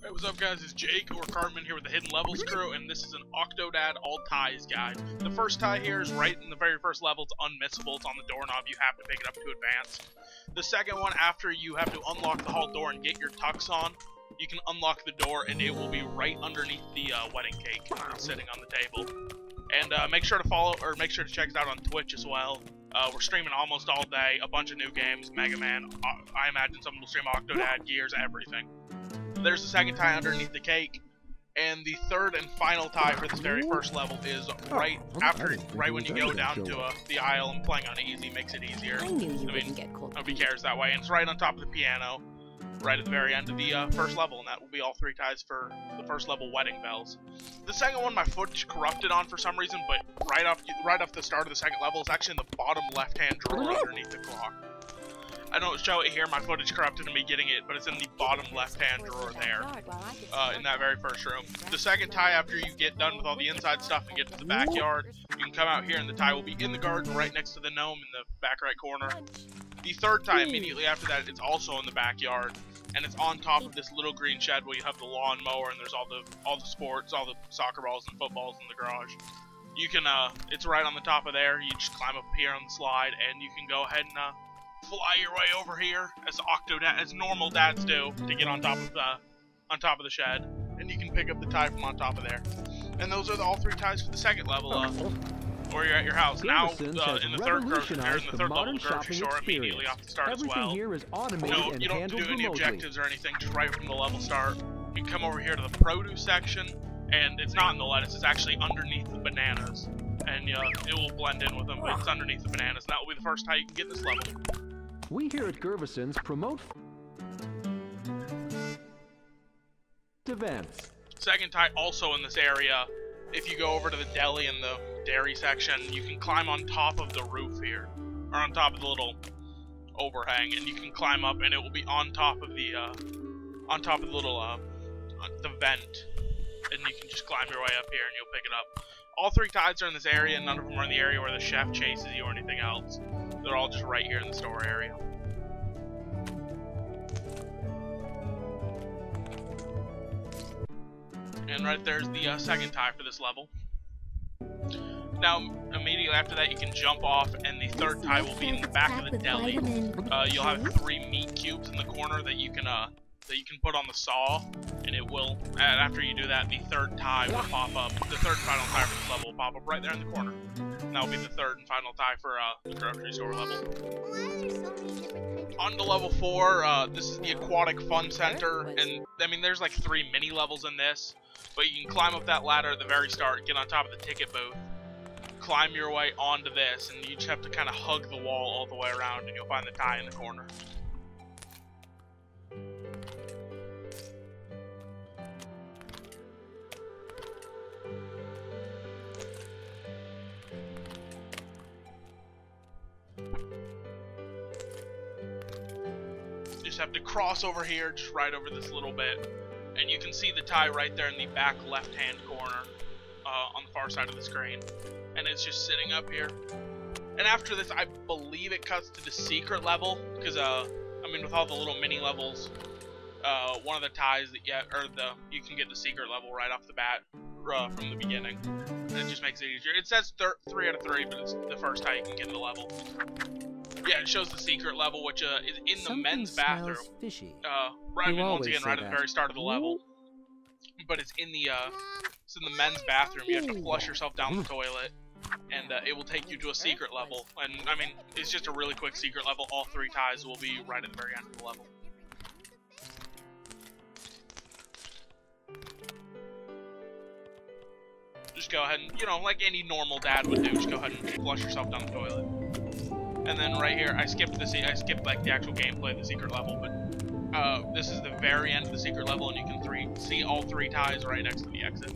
Hey, what's up guys, it's Jake or Cartman here with the Hidden Levels crew, and this is an Octodad all ties guide. The first tie here is right in the very first level. It's unmissable, it's on the doorknob, you have to pick it up to advance. The second one, after you have to unlock the hall door and get your tux on, you can unlock the door and it will be right underneath the wedding cake sitting on the table. And make sure to follow, or make sure to check us out on Twitch as well. We're streaming almost all day, a bunch of new games, Mega Man, I imagine someone will stream Octodad, Gears, everything. There's the second tie underneath the cake, and the third and final tie for this very first level is right when you go down to the aisle, and playing on easy makes it easier. I knew you wouldn't get cold. Nobody cares that way, and it's right on top of the piano, right at the very end of the first level, and that will be all three ties for the first level wedding bells. The second one my footage corrupted on for some reason, but right off the start of the second level is actually in the bottom left-hand drawer underneath the clock. I don't show it here, my footage corrupted me getting it, but it's in the bottom left-hand drawer there, in that very first room. The second tie, after you get done with all the inside stuff and get to the backyard, you can come out here and the tie will be in the garden right next to the gnome in the back right corner. The third tie, immediately after that, it's also in the backyard, and it's on top of this little green shed where you have the lawn mower and there's all the sports, all the soccer balls and footballs in the garage. You can, it's right on the top of there, you just climb up here on the slide, and you can go ahead and, fly your way over here as normal dads do to get on top of the shed, and you can pick up the tie from on top of there. And those are all three ties for the second level, or you're at your house. Now in the third level grocery store immediately off the start as well. Here is automated You don't have to do any remotely. objectives or anything, just right from the level start. You can come over here to the produce section, and it's not in the lettuce, it's actually underneath the bananas. And it will blend in with them, but it's underneath the bananas, and that will be the first tie you can get this level. We here at Gervison's promote events. Second tie also in this area. If you go over to the deli and the dairy section, you can climb on top of the roof here, or on top of the little overhang, and you can climb up, and it will be on top of the little the vent, and you can just climb your way up here, and you'll pick it up. All three ties are in this area, and none of them are in the area where the chef chases you or anything else. They're all just right here in the store area. And right there's the second tie for this level. Now, immediately after that, you can jump off, and the third tie will be in the back of the deli. You'll have 3 meat cubes in the corner that you can put on the saw, and it will. And after you do that, the third tie will pop up. The third and final tie for this level will pop up right there in the corner. And that will be the third and final tie for the grocery store level. On to level 4, this is the Aquatic Fun Center, and I mean there's like 3 mini levels in this, but you can climb up that ladder at the very start, get on top of the ticket booth, climb your way onto this, and you just have to kind of hug the wall all the way around, and you'll find the tie in the corner. Just have to cross over here, just right over this little bit, and you can see the tie right there in the back left-hand corner on the far side of the screen, and it's just sitting up here. And after this, I believe it cuts to the secret level, because I mean, with all the little mini levels, one of the ties that you can get the secret level right off the bat from the beginning, and it just makes it easier. It says 3 out of 3, but it's the first tie you can get in the level. Yeah, it shows the secret level, which is in the men's bathroom. Once again, right at the very start of the level. But it's in the men's bathroom. You have to flush yourself down the toilet, and it will take you to a secret level. And I mean, it's just a really quick secret level. All 3 ties will be right at the very end of the level. Just go ahead and, like any normal dad would do, just go ahead and flush yourself down the toilet. And then right here, I skipped like the actual gameplay of the secret level, but this is the very end of the secret level, and you can see all 3 ties right next to the exit.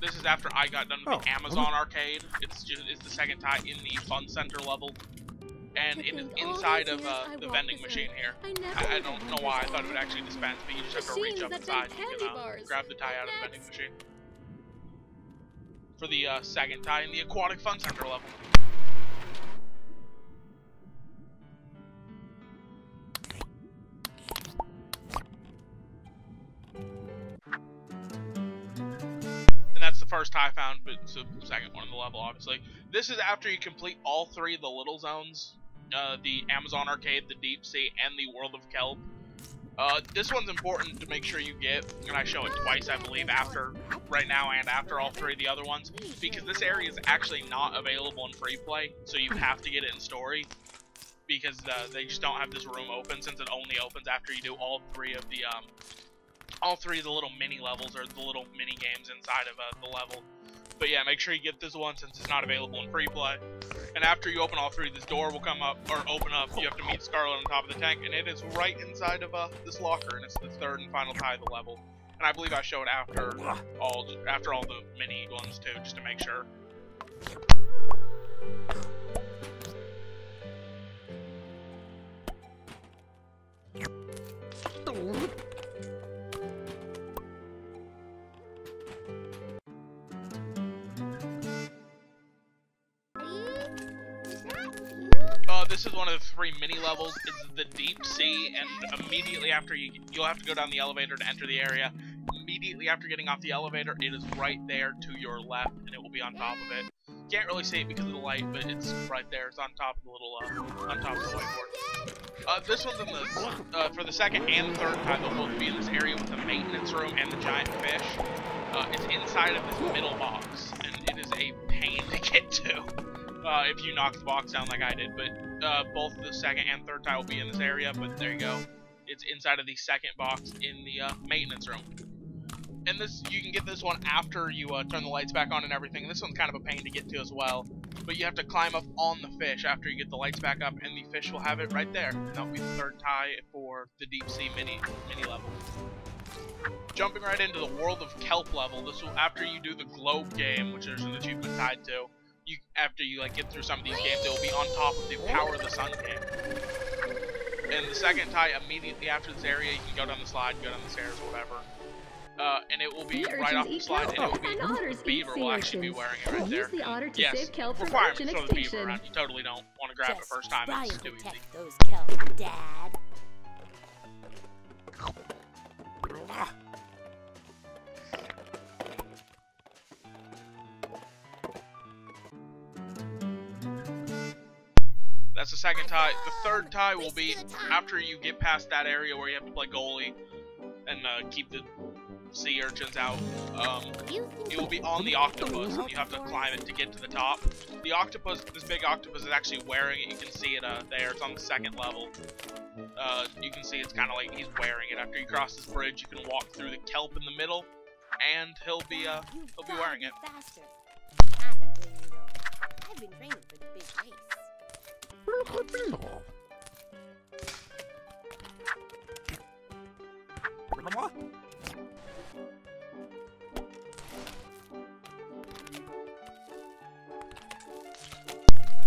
This is after I got done with the Amazon arcade. It's the second tie in the Fun Center level. and it is inside of the vending machine here. I don't know why I thought it would actually dispense, but you just have to reach up inside and you can grab the tie out of the vending machine. For the second tie in the Aquatic Fun Center level. And that's the first tie found, but it's the second one in the level, obviously. This is after you complete all three of the little zones. The Amazon Arcade, the Deep Sea, and the World of Kelp. This one's important to make sure you get, and I show it twice, I believe, right now and after all three of the other ones, because this area is actually not available in free play, so you have to get it in story, because they just don't have this room open, since it only opens after you do all three of the little mini levels, or the little mini games inside of the level. But yeah, make sure you get this one since it's not available in free play. And after you open all three, this door will come up, or open up. You have to meet Scarlet on top of the tank, and it is right inside of this locker, and it's the third and final tie of the level. And I believe I show it after all the mini ones too, just to make sure. This is one of the three mini levels. It's the Deep Sea, and immediately after you'll have to go down the elevator to enter the area. Immediately after getting off the elevator, it is right there to your left, and it will be on top of it. Can't really see it because of the light, but it's right there. It's on top of the little, on top of the whiteboard. This one's in the for the second and third time. They'll both be in this area with the maintenance room and the giant fish. It's inside of this middle box, and it is a pain to get to. If you knock the box down like I did, but both the second and third tie will be in this area, but there you go. It's inside of the second box in the maintenance room. And this, you can get this one after you turn the lights back on and everything. This one's kind of a pain to get to as well, but you have to climb up on the fish after you get the lights back up, and the fish will have it right there. And that'll be the third tie for the Deep Sea mini level. Jumping right into the World of Kelp level, this will, after you do the Globe game, which there's an achievement tied to, after you get through some of these games, it will be on top of the Power of the Sun game. And the second tie, immediately after this area, you can go down the slide, go down the stairs, or whatever. And it will be right off the slide, and it will be, the beaver will actually be wearing it right there. Yes, requirement to throw the beaver around. You totally don't want to grab it first time, it's too easy. Those kelp, Dad. That's the second tie. The third tie will be after you get past that area where you have to play goalie and keep the sea urchins out. It will be on the octopus, and you have to climb it to get to the top. The octopus, this big octopus, is actually wearing it. You can see it there. It's on the second level. You can see it's kind of like he's wearing it. After you cross this bridge, you can walk through the kelp in the middle, and he'll be wearing it. I don't blame you though. I've been training for the big race.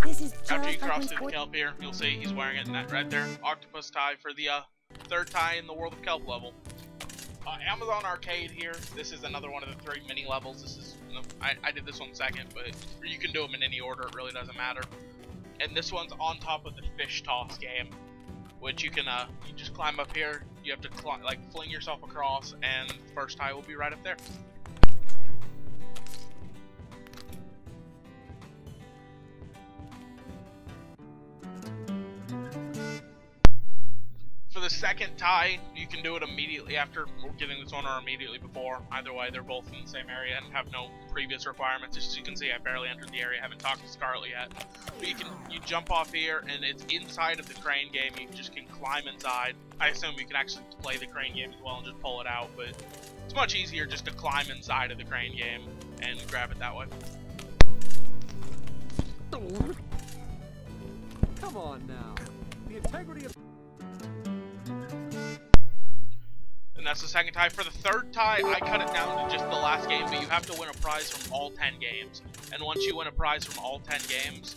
This is after you cross through the kelp here, you'll see he's wearing it in that right there. Octopus tie for the third tie in the World of Kelp level. Amazon Arcade here. This is another one of the three mini levels. This is I did this one second, but you can do them in any order. It really doesn't matter. And this one's on top of the fish toss game, which you can you just climb up here. You have to fling yourself across, and the first tie will be right up there. For the second tie, you can do it immediately after getting this one or immediately before. Either way, they're both in the same area and have no previous requirements. As you can see, I barely entered the area. I haven't talked to Scarlet yet. But you jump off here, and it's inside of the crane game. You just can climb inside. I assume you can actually play the crane game as well and just pull it out, but it's much easier just to climb inside of the crane game and grab it that way. Come on now. The integrity of... And that's the second tie. For the third tie, I cut it down to just the last game, but you have to win a prize from all 10 games. And once you win a prize from all 10 games,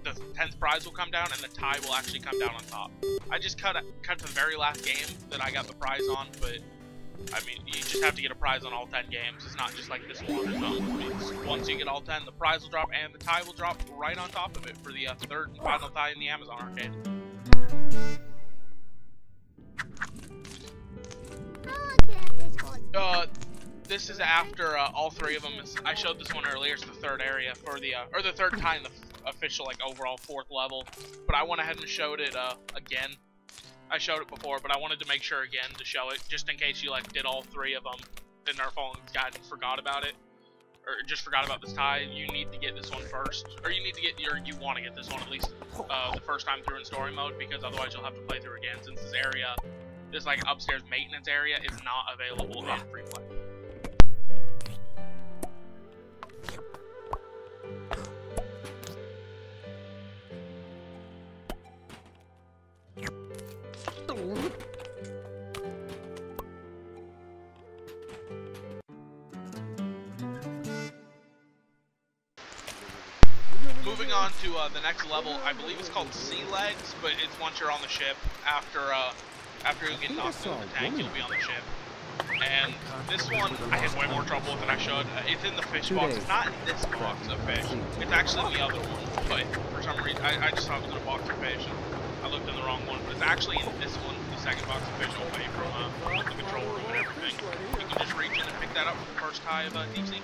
the 10th prize will come down, and the tie will actually come down on top. I just cut to the very last game that I got the prize on, but I mean, you just have to get a prize on all 10 games. It's not just like this one. Once you get all 10, the prize will drop, and the tie will drop right on top of it for the third and final tie in the Amazon arcade. This is after all 3 of them. I showed this one earlier. It's the 3rd area for the or the 3rd tie in the official like overall 4th level. But I went ahead and showed it again. I showed it before, but I wanted to make sure again to show it just in case you like did all 3 of them in our following guide and forgot about it, or just forgot about this tie. You need to get this one first, or you need to get you want to get this one at least the first time through in story mode, because otherwise you'll have to play through again since this area, this like upstairs maintenance area, is not available in free play. Moving on to the next level, I believe it's called Sea Legs, but it's once you're on the ship. After you get knocked into the tank, you'll be on the ship. And this one, I had way more trouble with than I should. It's in the fish box. It's not in this box of fish. It's actually in the other one, but for some reason, I just thought it was in a box of fish. And I looked in the wrong one, but it's actually in this one, the second box of fish away from the control room and everything. You can just reach in and pick that up for the first tie of Deep Sea.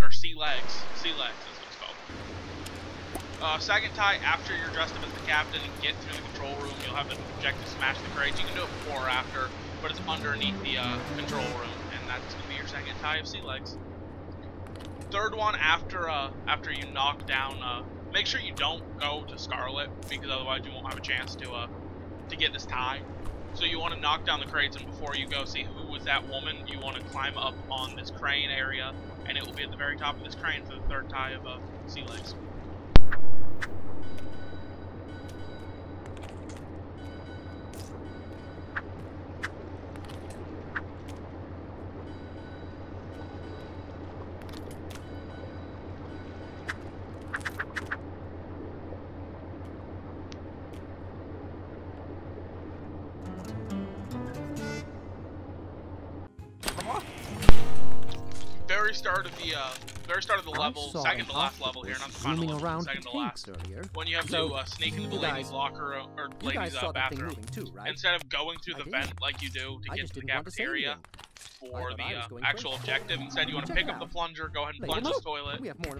Or Sea Legs. Sea Legs is what it's called. Second tie, after you're dressed up as the captain and get through the control room, you'll have the objective smash the crates. You can do it before or after, but it's underneath the control room, and that's going to be your second tie of Sea Legs. Third one, after you knock down, make sure you don't go to Scarlet, because otherwise you won't have a chance to get this tie. So you want to knock down the crates, and before you go see who was that woman, you want to climb up on this crane area, and it will be at the very top of this crane for the third tie of Sea Legs. Very start of the level, second to last level here, not the final level, second to last. When you have to sneak into the ladies' locker or ladies' bathroom, instead of going through the vent like you do to get to the cafeteria for the actual objective, instead you want to pick up the plunger, go ahead and plunge this toilet,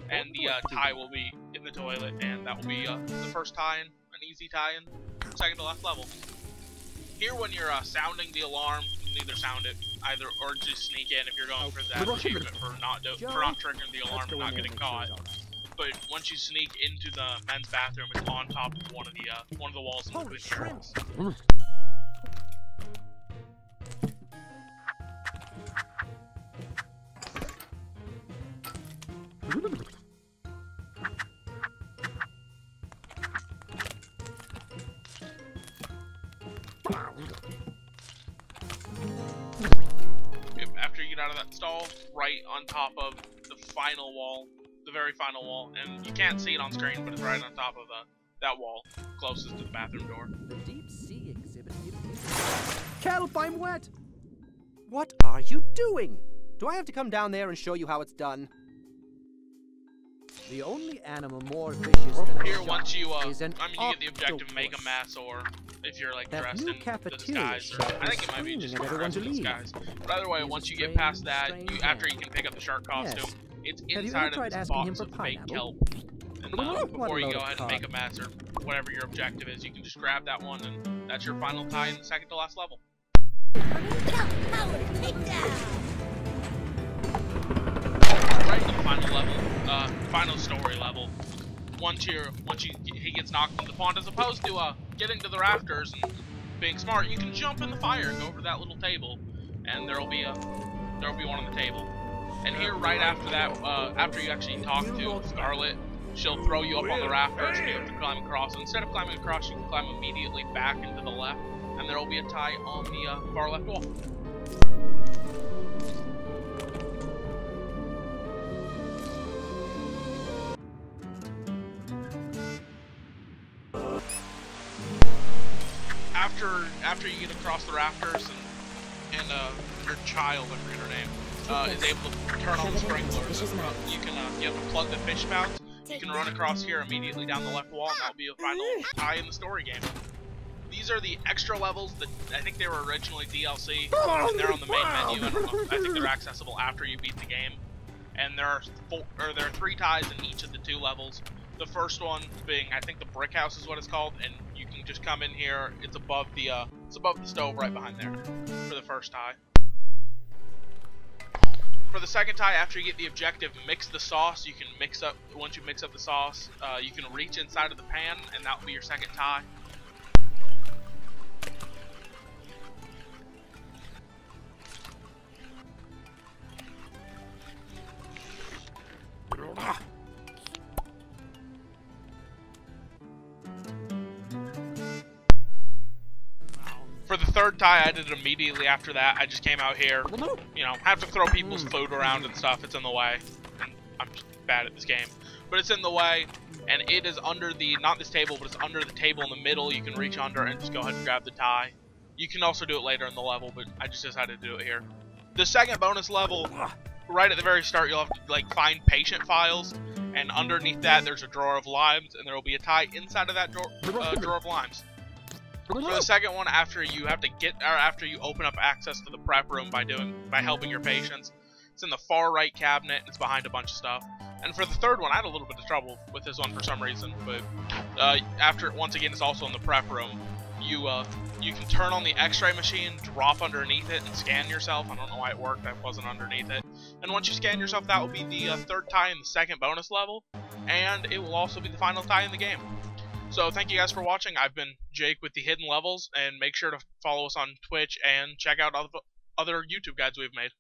and the tie will be in the toilet, and that will be the first tie-in, an easy tie-in, second to last level. Here, when you're sounding the alarm, you can either sound it or just sneak in if you're going for that achievement for not triggering the alarm and not getting caught. But once you sneak into the men's bathroom, it's on top of one of the walls in the quick shirts. After you get out of that stall, right on top of the final wall, the very final wall, and you can't see it on screen, but it's right on top of that wall, closest to the bathroom door. The deep sea exhibit. Kelp, I'm wet! What are you doing? Do I have to come down there and show you how it's done? The only animal more vicious than here, a once you, is an you get the objective, make a mess, or if you're like that dressed new in the cafeteria disguise, or I think it might be just dressed in disguise. But either way, once you get past that, after you can pick up the shark costume, it's inside of this box of fake kelp. And before you go ahead and make a mess or whatever your objective is, you can just grab that one, and that's your final tie in the second to last level. Right in the final level, final story level. Once he gets knocked into the pond, as opposed to getting to the rafters and being smart, you can jump in the fire and go over that little table, and there'll be one on the table. And here, right after that, after you actually talk to Scarlet, she'll throw you up on the rafters, and you have to climb across. And instead of climbing across, you can climb immediately back into the left, and there will be a tie on the far left wall. after you get across the rafters and your child, I forget her name, is able to turn on the sprinklers. You have to plug the fish spouts. You can run across here immediately down the left wall, and that'll be the final tie in the story game. These are the extra levels that I think they were originally DLC, and they're on the main menu. I think they're accessible after you beat the game. And there are 3 ties in each of the 2 levels. The first one being, I think, the brick house is what it's called, and you can just come in here. It's above the stove right behind there for the first tie. For the second tie, after you get the objective, mix the sauce. You can mix up, once you mix up the sauce, you can reach inside of the pan, and that will be your second tie. For the third tie, I did it immediately after that. I just came out here, you know, have to throw people's food around and stuff. It's in the way. And I'm just bad at this game. But it's in the way, and it is under the, not this table, but it's under the table in the middle. You can reach under and just go ahead and grab the tie. You can also do it later in the level, but I just decided to do it here. The second bonus level, right at the very start, you'll have to, like, find patient files. And underneath that, there's a drawer of limes, and there will be a tie inside of that drawer of limes. For the second one, after you open up access to the prep room by helping your patients, it's in the far right cabinet. It's behind a bunch of stuff. And for the third one, I had a little bit of trouble with this one for some reason, but once again, it's also in the prep room. You can turn on the X-ray machine, drop underneath it, and scan yourself. I don't know why it worked. I wasn't underneath it. And once you scan yourself, that will be the third tie in the second bonus level, and it will also be the final tie in the game. So thank you guys for watching. I've been Jake with the Hidden Levels, and make sure to follow us on Twitch and check out other YouTube guides we've made.